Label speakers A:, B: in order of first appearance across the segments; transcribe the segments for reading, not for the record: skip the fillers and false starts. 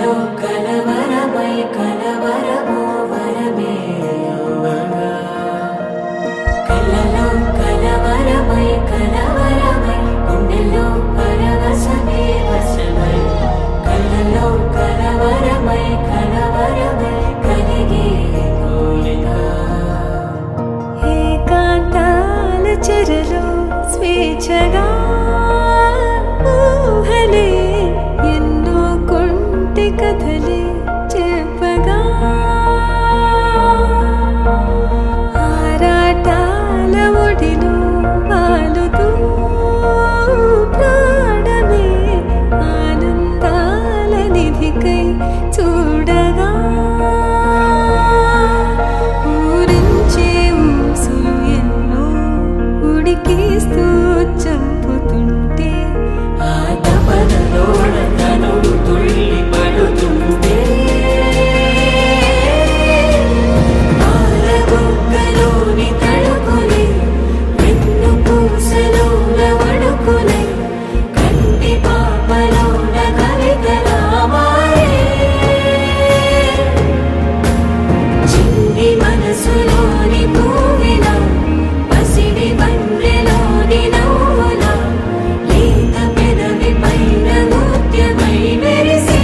A: కలలో కలవరమై కలవరమో వరమే అవ్వగా కలలో కలవరమై కలవరమై గుండెలో పరవశమే వశమై కలలో కలవరమై కలవరమై కలిగే కోరిక ఏకాంతాల చెరలో స్వేచ్ఛగా ఊహలే ఎన్నో కొంటె కథలే చెప్పగా ఆరాటాల ఒడిలో వాలుతూ ప్రాణమే ఆనందాల నిధికై చూడగా ఊరించే ఊసులు ఎన్నో ఉడికిస్తూ చంపుతుంటే ఆ తపనలోన తనుడు తుళ్ళి పడుతుంటే పాలబుగ్గలోని తడుకునే వెన్ను పూసలోన వడుకునే కంటి పాపలోన కవితలా మారే చిన్ని మనసులోని పూవిలా పసిడి బండ్రెలోని నవ్వులా లేత పెదవి పైన ముత్యమై మెరిసే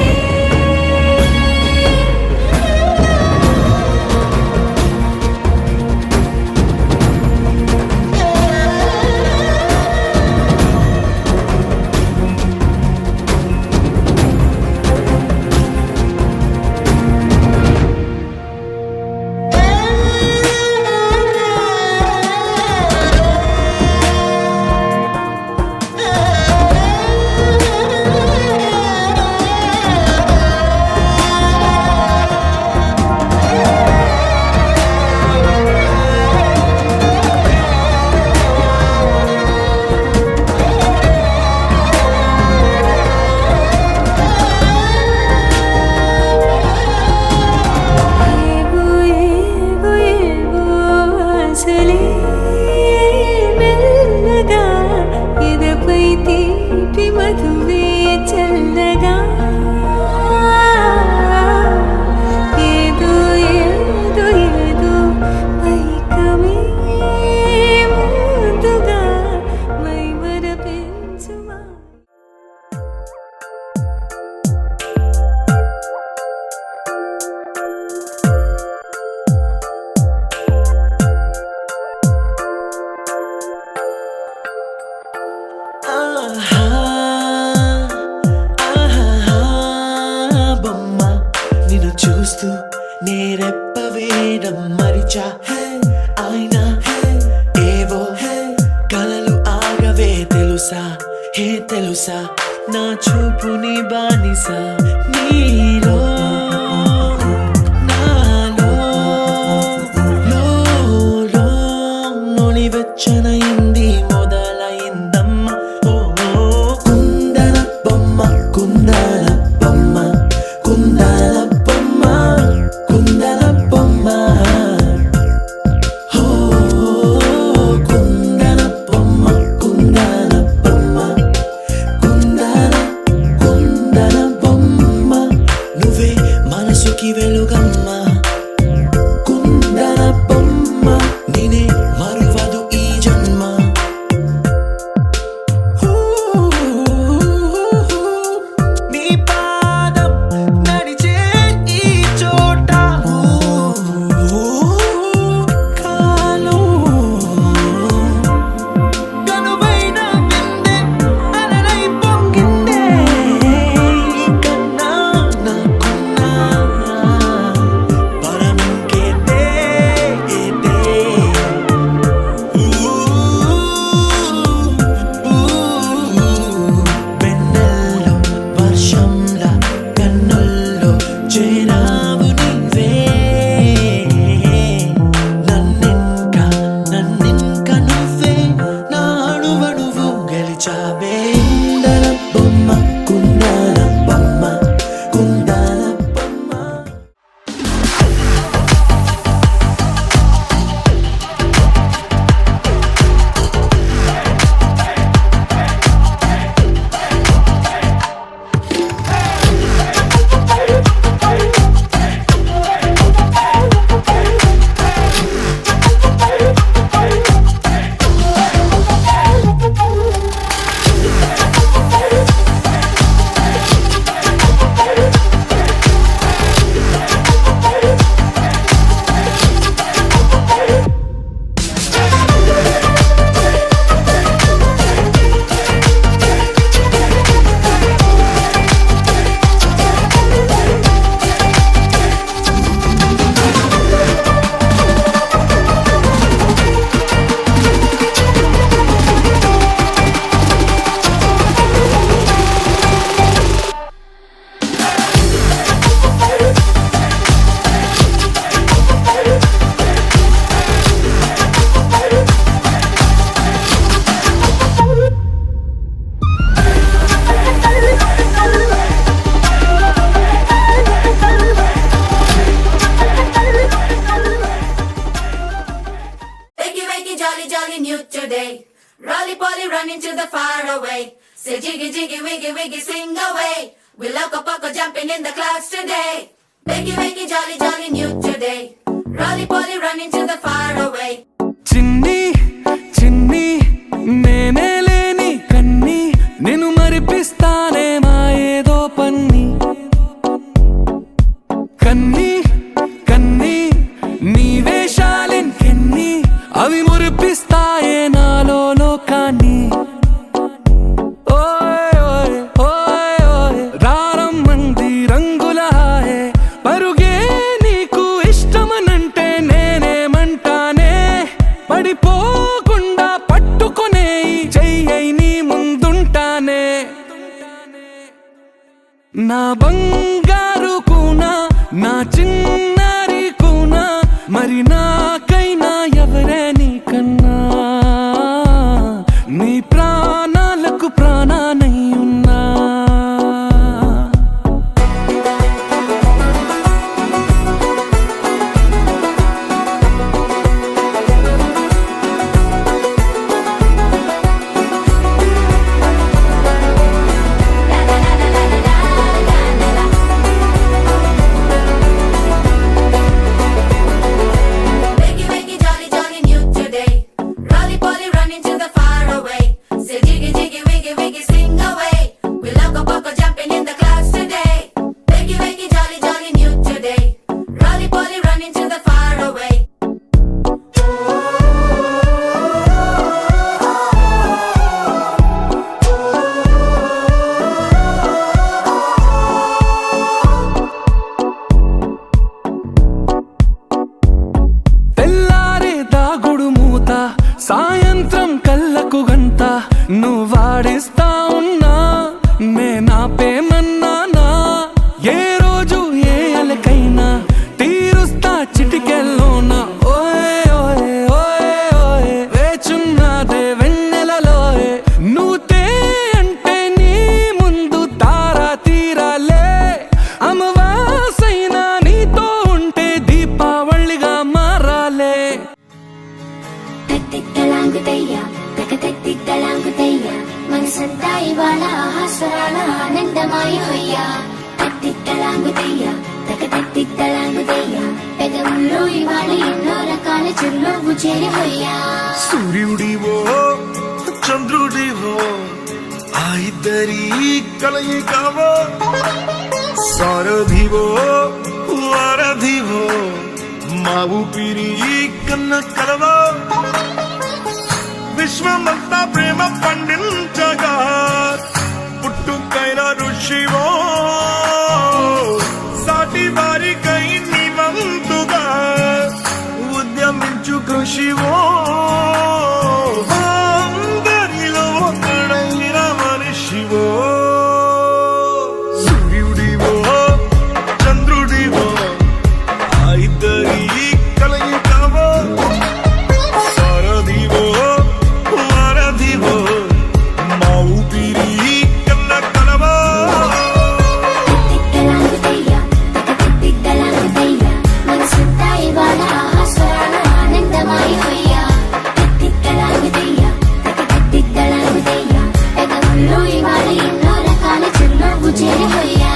A: ఏవో ఏవో ఏవో ఆశలే మెల్లగా ఎదపై తీపి మధువే చల్లగా ఏదో ఏదో ఏదో పైకమే ముందుగా మైమరపించుమా
B: ఆహా ఆహా బొమ్మ నిన్ను చూస్తూ నేరెప్ప వేయడం మరిచా అయినా ఏవో కలలు ఆగవే తెలుసా తెలుసా నా చూపుని బానిసా నీలో నాలో లో నొలివెచ్చనైంది మొదలైందమ్మ ఓ కుందన బొమ్మ కుందన బొమ్మ కుందన బొమ్మ కుందన బొమ్మ ఓ కుందన బొమ్మ కుందన బొమ్మ కుందన బొమ్మ నువ్వే మనసుకి వెలుగమ్మ కుందన బొమ్మ నేనే మరువదు ఈ జన్మ నీ పాదం నడిచే ఈ చోట కాలం కనువైన విందే అలరై పొంగిందే కన్నా నాకున్నా పరమింకేదే వెన్నెల్లో వర్షంలా కన్నుల్లో చేరావు నీవే నన్నింక నువ్వే నా అణువణువు గెలిచావే కుందన బొమ్మ కుందన బొమ్మ కుందన బొమ్మ
C: far away. Say jiggy jiggy wiggy wiggy sing away. We loco poco jumping in the clouds today. Wakey wakey jolly jolly new today. Rolly poly running to the far away.
D: చిన్ని చిన్ని నేనే లేని కన్ని నేను మరిపిస్తానే మా ఏదో పన్ని కన్ని కన్ని నీ వేషాలెన్కెన్ని అవి మురిపిస్తాయే నాలో లోకాన్ని ఓయ్ ఓయ్ ఓయ్ ఓయ్ రారమ్మంది రంగుల హాయే పరుగే నీకు ఇష్టమనంటే నేనేమంటానే పడిపోకుండా పట్టుకునే చెయ్యై నీ ముందుంటానే నా బంగారు కూనా నా చిన్నారి కూనా మరి నాకైనా ఎవరే నీకన్నా నీ ప్రాణాలకు ప్రాణానై ఉన్నా
C: Wakey wakey jolly jolly new today. Rolly poly running to the far away. Say jiggy jiggy wiggy wiggy sing away. We loco poco jumping in the clouds today. Wakey wakey jolly jolly new today. Rolly poly running to the far away.
D: తెల్లారే దాగుడు మూత సాయంత్రం కళ్ళకు గంట నువ్వాడిస్తా ఉన్నా నేనాపేమన్నానా ఏ రోజు ఏ అలకైనా తీరుస్తా చిటికెల్లోనా ఓయ్ ఓయ్ ఓయ్ ఓయ్ వేచున్నాదే వెన్నెలలోయే నువ్వుతే అంటే నీ ముందు తారా తీరాలే అమవాసైనా నీతో ఉంటే దీపావళిగా మారాలే
E: తత్తిత్తలాంగుతయ్యా తకతత్తిత్తలాంగుతయ్యా మనసంతా ఇవాళ ఆహాస్వరాల ఆనందమాయ హొయ్యా తత్తిత్తలాంగుతయ్యా తకతత్తిత్తలాంగుతయ్యా పెదవుల్లో ఇవాళ ఎన్నో రకాల చిరునవ్వు చేరి హొయ్యా
F: సూర్యుడివో చంద్రుడివో ఆ ఇద్దరి కలయికవో సారథివో వారధివో మా ఊపిరి కన్న కలవో విశ్వమంతా ప్రేమ పండించగా పుట్టుకైన ఋషివో సాటి వారికై నివంతుగా ఉద్యమించు కృషివో అందరిలో ఒకడైన మనిషివో సూర్యుడివో చంద్రుడివో ఆ ఇద్దరి కలయికవో సారథివో వారధివో మా ఊపిరి కన్న కలవో
E: తత్తిత్తలాంగుతయ్యా తకతత్తిత్తలాంగుతయ్యా మనసంతా ఇవాళ ఆహాస్వరాల ఆనందమాయ హొయ్యా తత్తిత్తలాంగుతయ్యా తకతత్తిత్తలాంగుతయ్యా పెదవుల్లో ఇవాళ ఎన్నో రకాల చిరునవ్వు చేరి హొయ్యా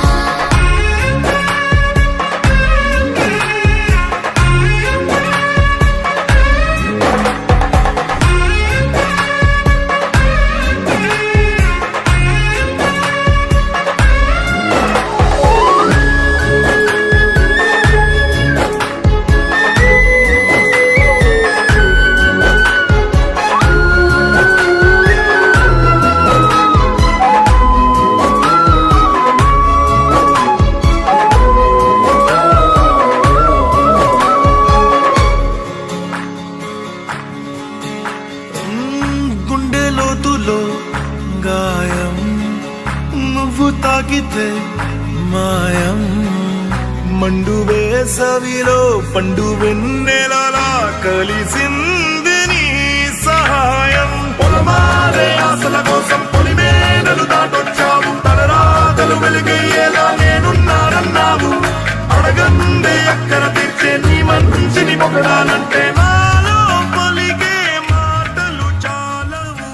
F: గుండె లోతులో గాయం నువ్వు తాకితే మాయం మండు వేసవిలో పండు వెన్నెలలా కలిసింది నీ సహాయం పొలమారే ఆశల కోసం పొలిమేనలు దాటొచ్చావు తలరాతలు వెలుగయ్యేలా నేనున్నానన్నావు అడగందే అక్కర తీర్చే నీ మంచిని పొగడాలంటే నాలో పలికే మాటలు చాలవు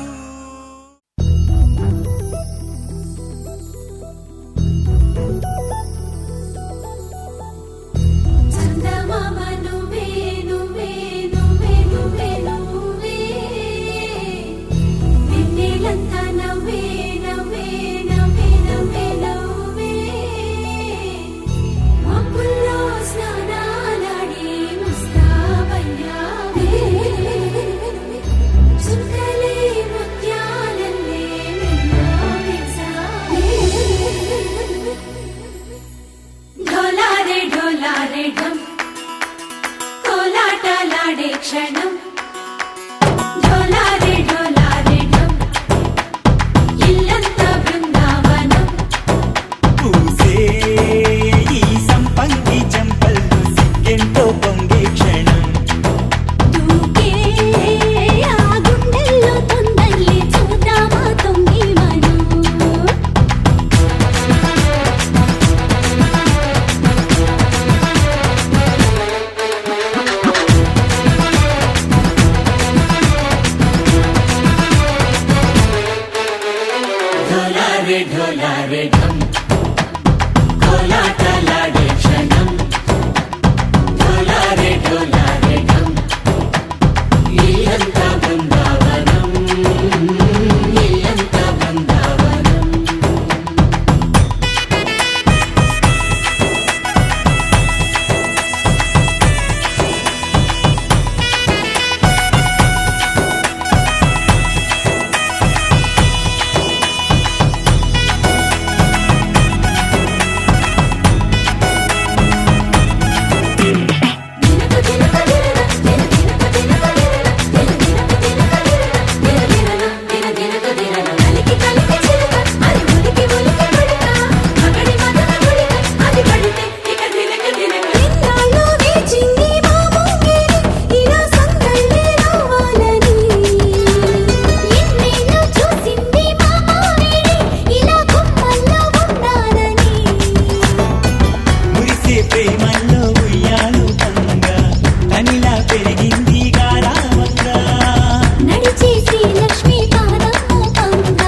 B: ढोलारे ढोलारे ढम కోలాటలాడే క్షణం ढोलारे ढोलारे ढम ఇల్లంతా బృందావనం ఇల్లంతా బృందావనం
A: ఇన్నాళ్ళు వేచింది మా ముంగిరి ఇలా సందళ్ళే రావాలని ఎన్నేళ్ళు చూసింది మా మామిడి ఇలా గుమ్మల్లో ఉండాలని
G: మురిసే ప్రేమల్లో ఉయ్యాలు పంగా కనిలా పెరిగింది గారావంగా
A: నడిచే శ్రీలక్ష్మి పాదమ్మ పంగ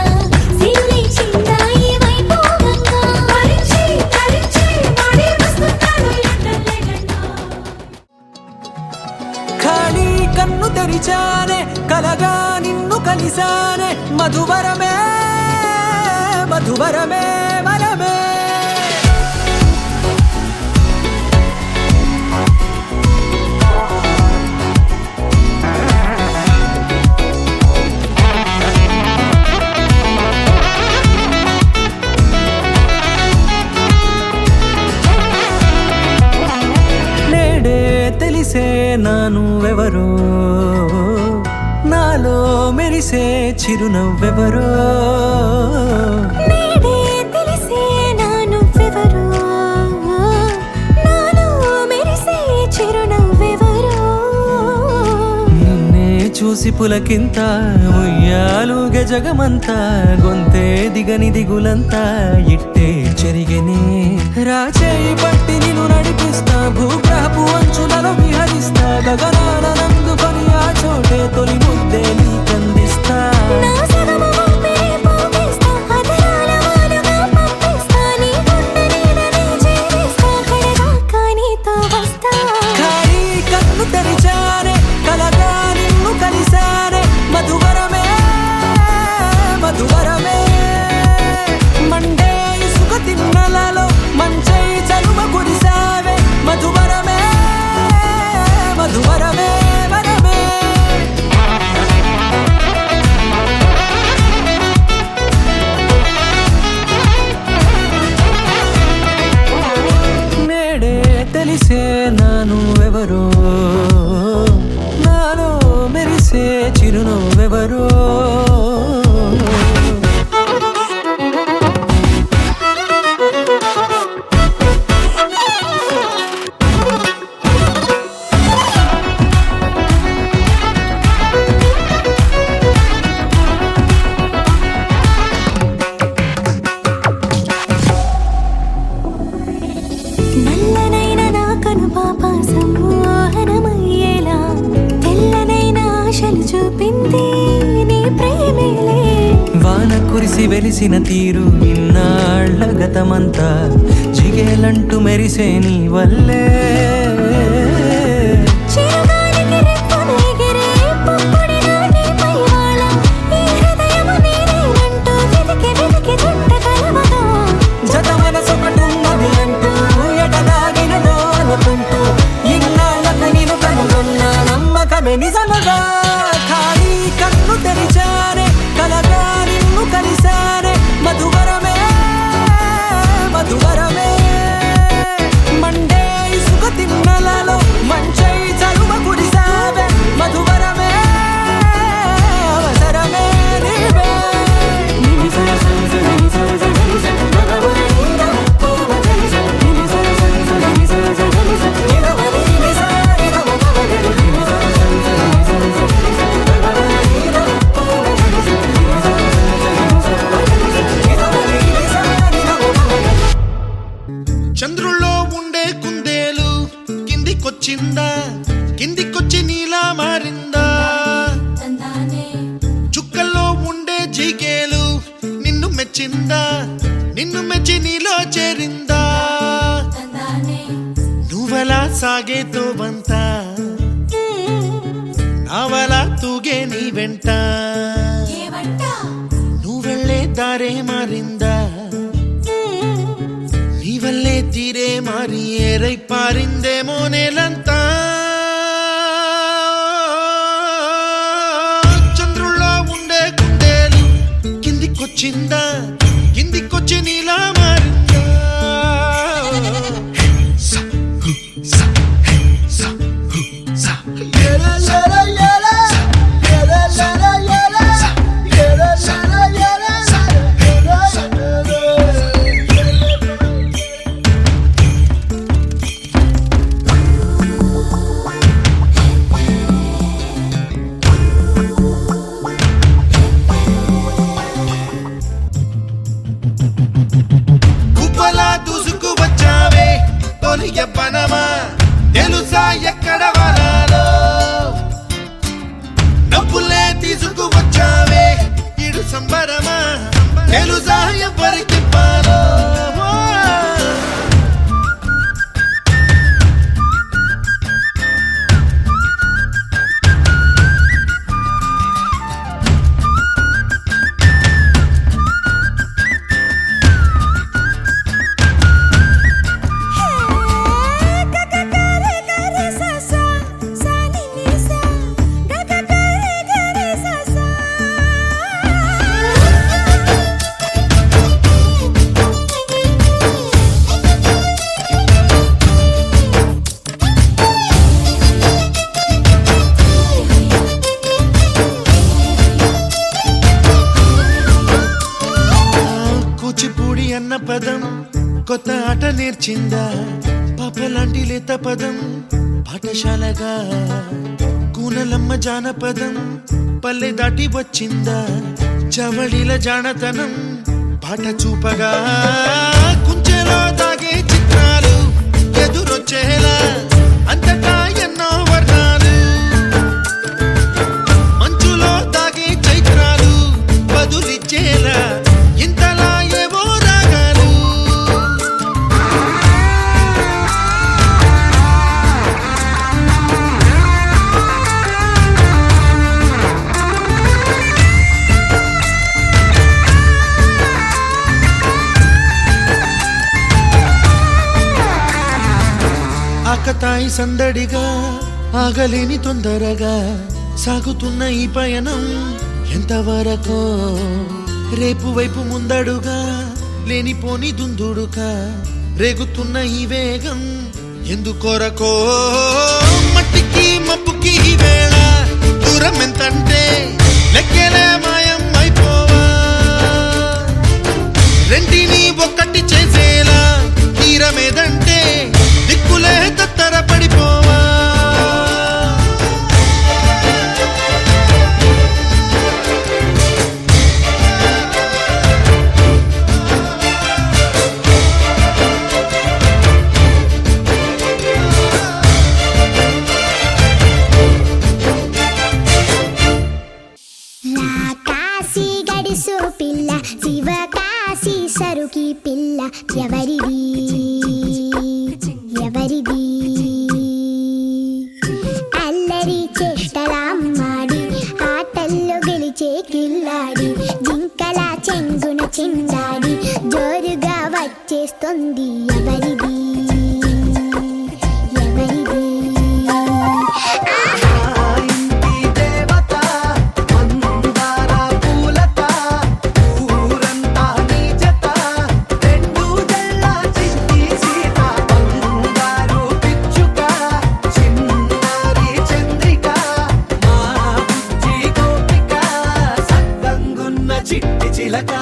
A: సిరులే చిందాయి వైభోగంగా తరించి తరించి మడి వస్తున్నాడు ఎట్టలేగంటా
D: ఖాళీ కన్ను తెరిచానే కలగా నిన్ను కలిసానే మధువరమే మధువరమే వరమే నేడే తెలిసే నానువెవరో నాలో మెరిసే చిరునవ్వెవరో
A: నేడే తెలిసే నానువ్వెవరో నాలో మెరిసే చిరునవ్వెవరో
D: నిన్నే చూసి పులకింత ఉయ్యాలుగే జగమంతా గొంతే దిగని దిగులంతా ఇట్టే చెరిగెనే రాచేయి పట్టి నిన్ను నడిపిస్తా భూగ్రహపు అంచులలో విహరిస్తా గగనాన నందుకొని ఆ చోటే తొలి ముద్దే నీకందిస్తా
A: నా సగమ ఊపిరి పోగిస్తా అధరాల వాలుగా పంపిస్తా నీ గుండె నీడనే చేరిస్తా కడదాకా నీతో వస్తా
D: ఖాళీ కన్ను తెరిచానే కలగా నిన్ను కలిసానే మధువరమే మధువరమే మండే ఇసుక తిన్నలలో మంచై చలువ కురిసావే మధువరమే మధువరమే వరమే నేడే తెలిసే నానువెవరో నాలో మెరిసే చిరునవ్వెవరో
A: నల్లనైన నా కనుపాప సమ్మోహనమయ్యేలా తెల్లనైన ఆశలు చూపింది నీ ప్రేమేలే
D: వాన కురిసి వెలిసిన తీరు ఇన్నాళ్ల గతమంతా జిగేలంటూ మెరిసే నీ వల్లే
A: చిరుగాలికి రెప్పను ఎగిరే పుప్పొడిన నీ పైవాళ ఈ హృదయము నీదేనంటూ వెతికి వెతికి చుట్ట కలవగా
D: జత మనసొకటున్నది అంటూ ఎటదాగినదో అనుకుంటూ ఇన్నాళ్లకు నేను కనుగొన్న నమ్మకమే నిజముగా ఖాళీ కన్ను తెరిచానే కలగా నిన్ను కలిసానే మధువరమే మధువరమే మండే ఇసుక తిన్నల
F: వచ్చిందా నిన్ను మెచ్చి నీలో చేరిందా నువ్వెలా సాగేతో బంత నావలా తూగే నీ వెంట నువ్వెళ్ళే దారే మారిందా నీ వల్లే తీరే మారి ఏరై పారిందేమో నేలంతా చంద్రుల్లో ఉండే గుండెలు కిందికొచ్చిందా కిందికొచ్చి నీలా మారిందా గుబ్బలా దూసుకు వచ్చావే తొలి ఎవ్వనమా తెలుసా ఎక్కడ వనాలో నవ్వులే తీసుకు వచ్చావే ఇడు సంబరమా తెలుసా ఎవరికి పాలో కూచిపూడి అన్న పదం కొత్త ఆట నేర్చిందా పాపలాంటి లేత పదం పాఠశాలగా కూనలమ్మ జానపదం పల్లె దాటి వచ్చిందా చవళిల జానతనం పాట చూపగా కుంచెలో దాగే చిత్రాలు ఎదురొచ్చేలా అంతటా ఎన్నో వర్ణాలు మంచులో దాగే చైత్రాలు బదులిచ్చేలా ఇంతలా ఏవో రాగాలు ఆకతాయి సందడిగా ఆగలేని తొందరగా సాగుతున్న ఈ పయనం ఎంతవరకో రేపు వైపు ముందడుగా లేనిపోని దుందుడుగా రేగుతున్న ఈ వేగం ఎందుకొరకో మట్టికి మబ్బుకి ఈ వేళ దూరం ఎంతంటే లెక్కలే మాయం అయిపోవా రెంటిని ఒక్కటి చేసేలా తీరమేదంటే దిక్కులే తత్తర పడిపోవా
E: కాశీ గడిసు పిల్ల శివ కాశీ సరుకి పిల్ల ఎవరిది ఎవరిది అల్లరి చేష్టలామ్మాడి ఆటల్లో గెలిచే కిల్లాడి జింకల చెంగున చిందాడి జోరుగా వచ్చేస్తుంది ఎవరిది ఎవరిది
G: చిట్టి చిలక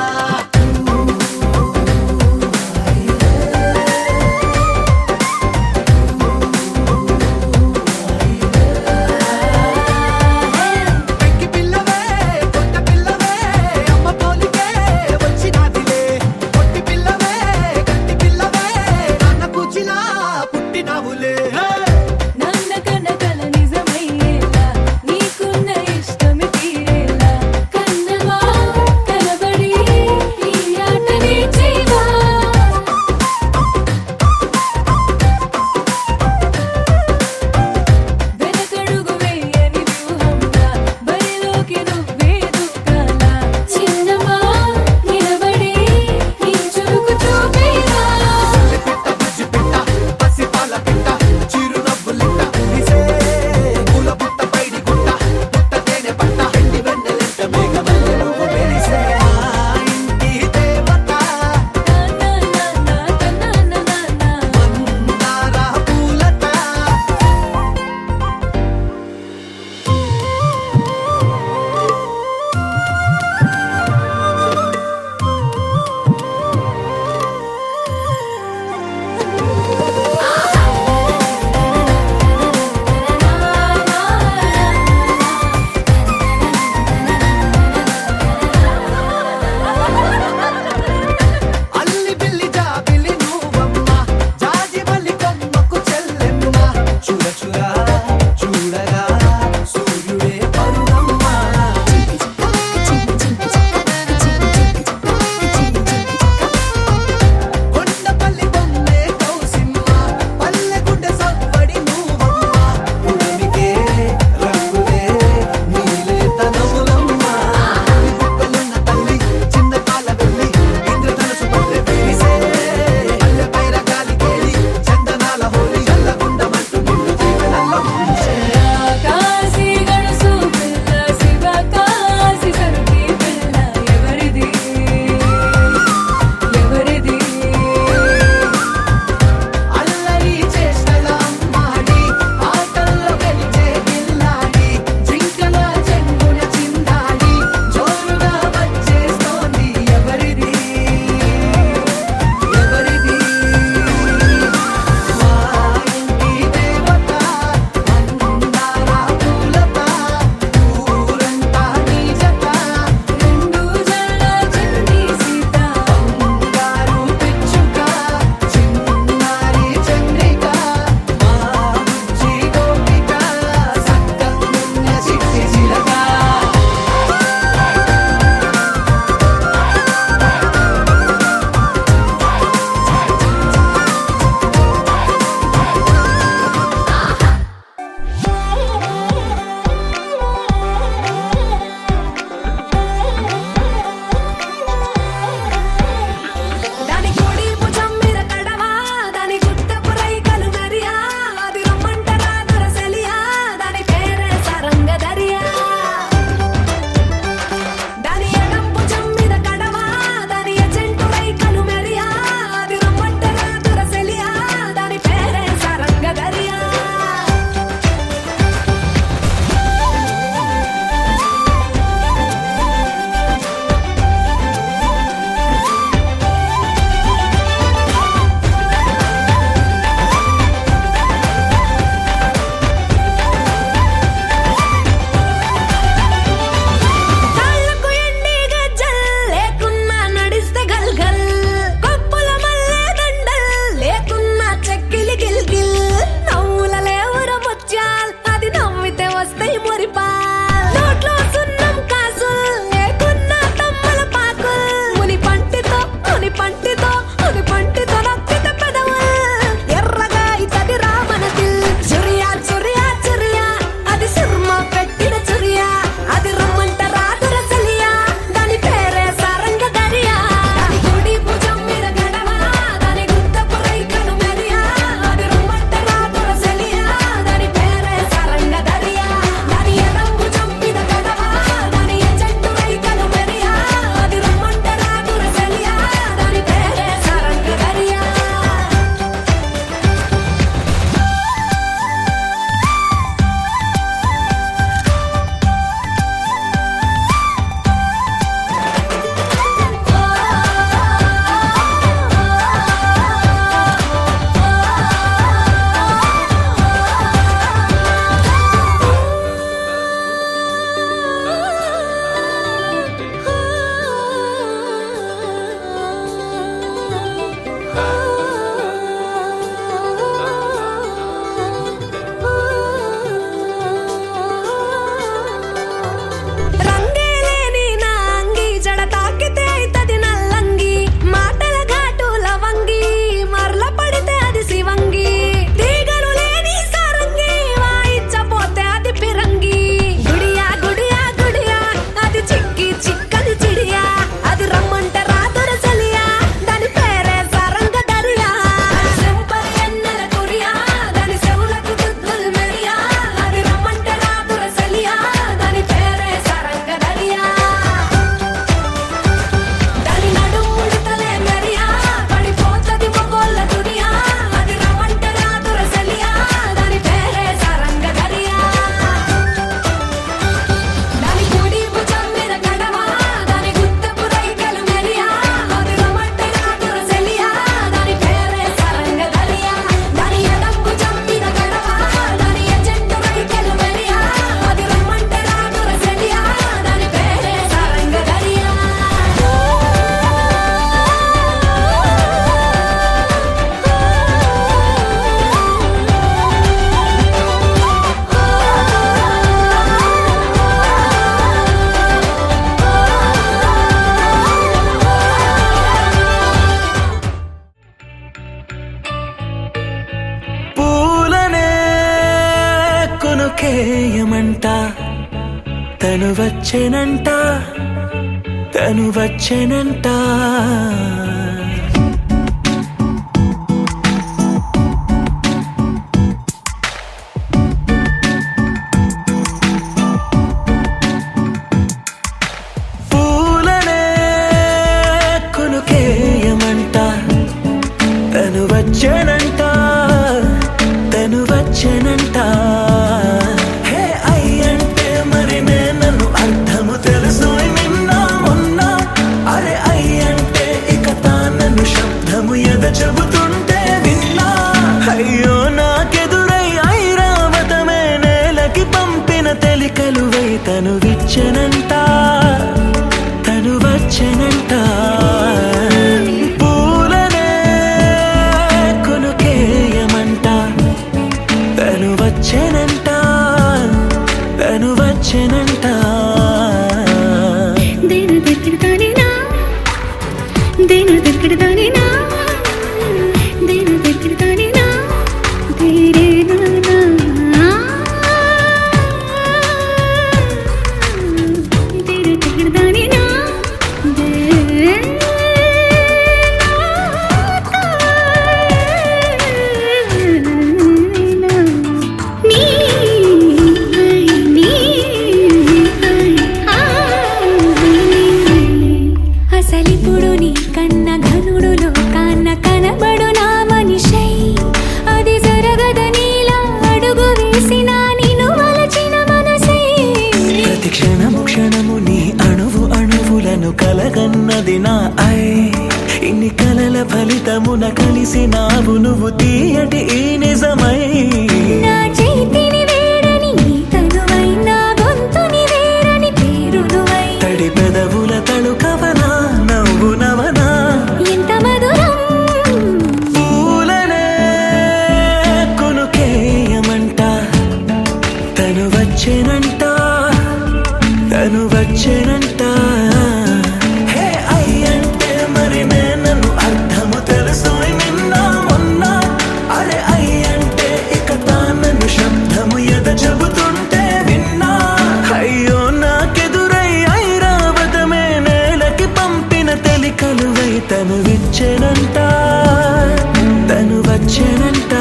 G: వచ్చెనంట తను వచ్చెనంట తను వచ్చెనంట పూలనే కొనుకేయమంట తను వచ్చెనంట తను వచ్చెనంట హే అయ్యంటే మరి నన్ను అర్థము తెలుసు నిన్న మొన్న అరే అయ్యంటే ఇక తానను శబ్దము ఎద చెబుతుంటే విన్నా అయ్యో నాకెదురై ఐరావతమే నేలకి పంపిన తెలికలువై తను విచ్చెనంట తను వచ్చెనంట పూలనే కొనుకేయమంట తను వచ్చెనంట తను వచ్చెనంట
A: దేన దగ్గరదానేనా దేన దగ్గరదానేనా దేన దగ్గరదానేనా దేరేనా దేన దగ్గరదానేనా అసలిప్పుడు నీ కన్న ఘనుడులో కన్న కనబడు నా మనిషై అది జరగదనిలా అడుగు వేసిన నిన్ను వలచిన మనసై
G: ప్రతి క్షణము క్షణము నీ అణువు అణువులను కలగన్నది నా ఐ ఇన్ని కలల ఫలితమున కలిసినావు నువ్వు తీయటి ఈ నిజమై
A: నా చేతిని వేడని నీ తనువై నా గొంతుని వేరని పేరు నువ్వై
G: తడి పెదవుల తళుకవనా నవ్వు నవనా
A: ఎంత మధురం
G: పూలనే కొనుకేయమంట తను వచ్చెనంట తను వచ్చెనంట హే అయ్యంటే మరి నన్ను అర్థము తెలుసు నిన్న మొన్న అరే అయ్యంటే ఇక తానను శబ్దము ఎద చెబుతుంటే విన్నా అయ్యో నాకెదురై ఐరావతమే నేలకి పంపిన తెలికలువై తను విచ్చెనంట తను వచ్చెనంట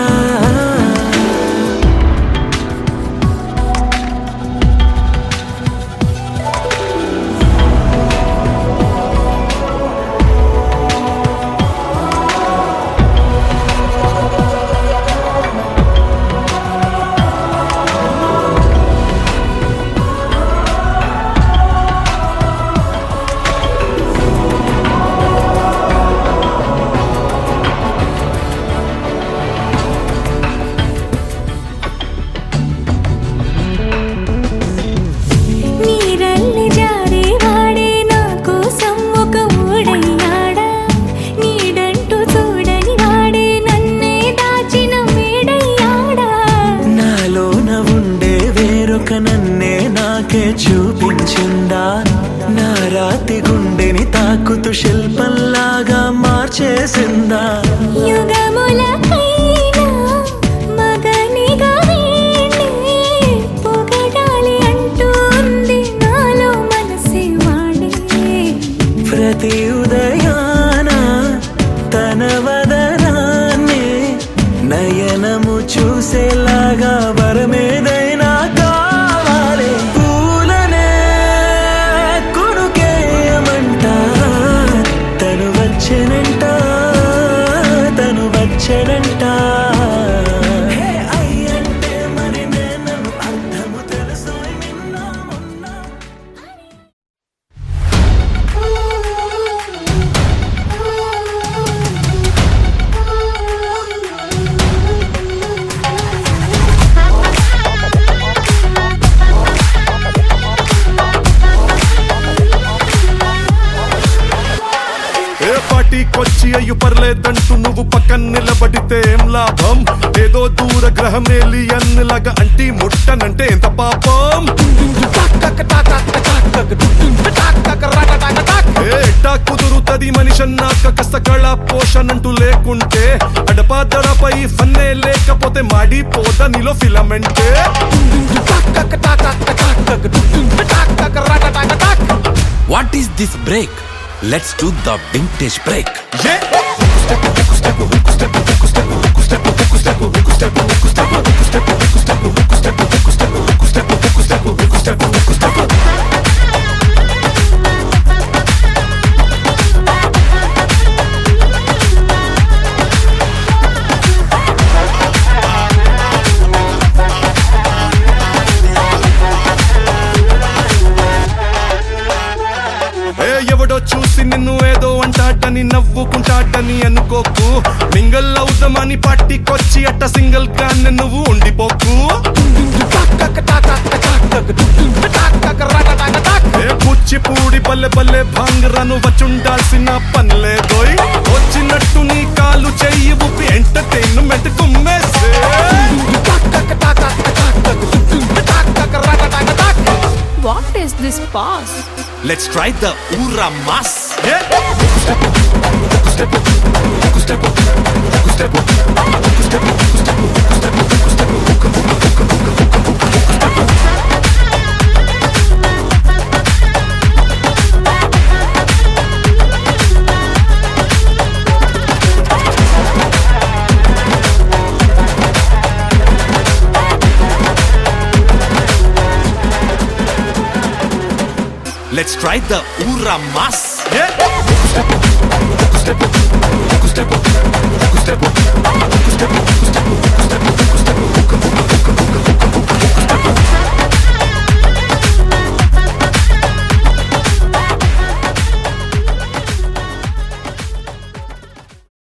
A: నీరల్లి జారే వాడే నా కోసం ఒక ఊడయ్యాడా నీడంటూ చూడని వాడే నన్నే దాచిన మేడయ్యాడా
G: నాలోన ఉండే వేరొక నన్నే నాకే చూపించిందా నా రాతి గుండెని తాకుతూ శిల్పంలాగా మార్చేసిందా
A: యుగములకైనా మగనిగా వీణ్ణి పొగడాలి అంటుంది నాలో మనసే వాడే
G: ప్రతి ఉదయాన తన వదనాన్ని నయనము చూసేలాగా వరమేదైనా కావాలి పూలనే కొనుకేయమంట తను వచ్చెనంట
H: పార్టీకొచ్చి అయ్యు పర్లేదంటూ నువ్వు పక్కన నిలబడితే ఏం లాభం? ఏదో దూర గ్రహం ఏలియన్ లాగా అంటి ముట్టనంటే ఎంత పాపం? ఏటా కుదురుతది మనిషన్నాక కష్ట కళ పోషణంటూ లేకుంటే అడపాదడపై ఫన్నే లేకపోతే మాడిపోద నీలో ఫిలమెంటే.
B: What is this break? Let's do the vintage break.
H: ఎవడో చూసి నిన్ను ఏదో అంటాడని నవ్వుకుంటాడని అనుకోకు. మింగల్ అవుదామని పార్టీకొచ్చి అట్ట సింగిల్ గా నువ్వు ఉండిపోకు. కూచిపూడి బల్లె బల్లె భాంగరాను వచ్చుండాల్సిన పనిలేదోయ్. వచ్చినట్టు నీ కాలు చెయ్యి ఊపి ఎంటర్టైన్మెంట్ కుమ్మేసే.
I: What is this pause?
B: Let's try the ఊరా mass. Let's try the Ura Mas. Yeah.